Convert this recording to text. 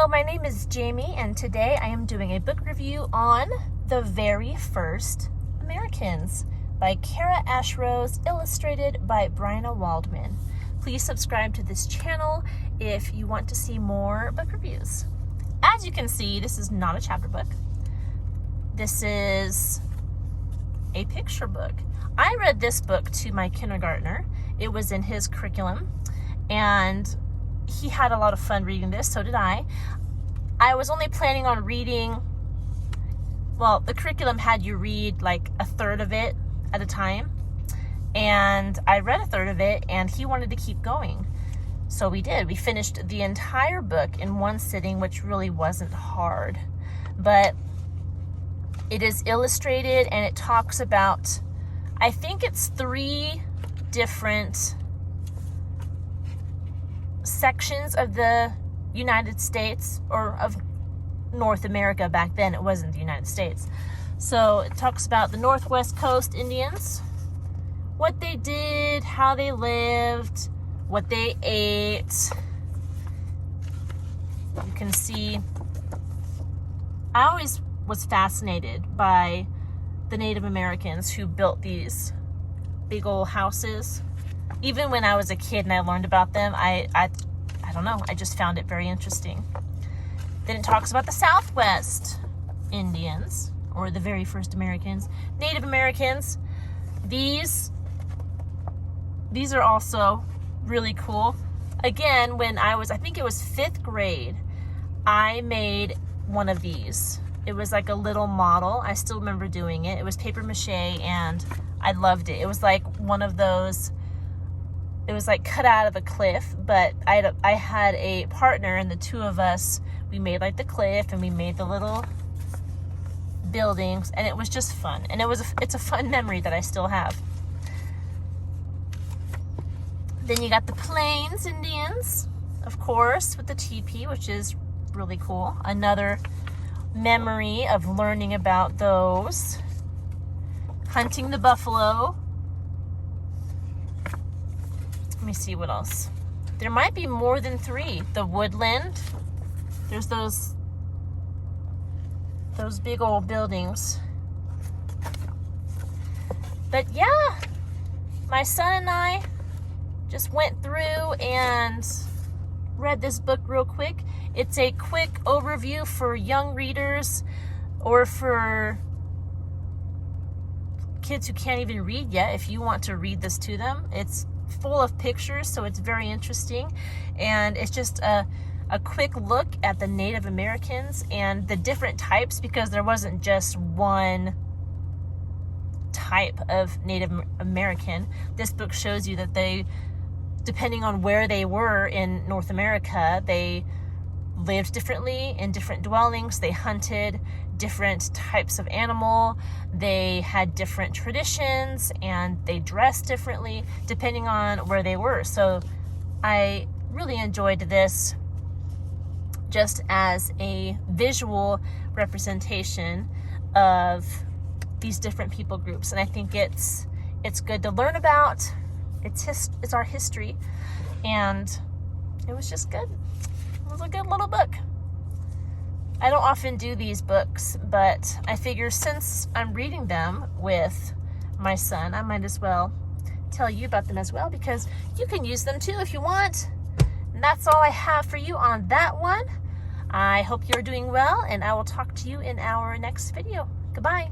Hello, my name is Jamie, and today I am doing a book review on The Very First Americans by Cara, Ashrose, illustrated by Bryna Waldman. Please subscribe to this channel if you want to see more book reviews. As you can see, this is not a chapter book. This is a picture book. I read this book to my kindergartner. It was in his curriculum, and he had a lot of fun reading this, so did I. I was only planning on reading, well, the curriculum had you read like a third of it at a time, and I read a third of it, and he wanted to keep going. So we did. We finished the entire book in one sitting, which really wasn't hard. But it is illustrated, and it talks about, I think it's 3 different sections of the United States, or of North America. Back then it wasn't the United States. So it talks about the Northwest Coast Indians, what they did, how they lived, what they ate. You can see, I always was fascinated by the Native Americans who built these big old houses. Even when I was a kid and I learned about them, I don't know, I just found it very interesting. Then it talks about the Southwest Indians, or the very first Americans, Native Americans. These are also really cool. Again, when I think it was 5th grade, I made one of these. It was like a little model. I still remember doing it. It was paper mache, and I loved it. It was like one of those, it was like cut out of a cliff, but I had a partner, and the two of us, we made like the cliff, and we made the little buildings, and it was just fun. And it's a fun memory that I still have. Then you got the Plains Indians, of course, with the teepee, which is really cool. Another memory of learning about those. Hunting the buffalo. Let me see what else. There might be more than 3. The woodland. There's those big old buildings. But yeah, my son and I just went through and read this book real quick. It's a quick overview for young readers, or for kids who can't even read yet. If you want to read this to them, it's full of pictures, so it's very interesting. And it's just a quick look at the Native Americans and the different types, because there wasn't just one type of Native American. This book shows you that they, depending on where they were in North America, they lived differently in different dwellings. They hunted different types of animal. They had different traditions, and they dressed differently depending on where they were. So I really enjoyed this just as a visual representation of these different people groups. And I think it's good to learn about. It's our history, and it was just good. It was a good little book. I don't often do these books, but I figure since I'm reading them with my son, I might as well tell you about them as well, because you can use them too if you want. And that's all I have for you on that one. I hope you're doing well, and I will talk to you in our next video. Goodbye.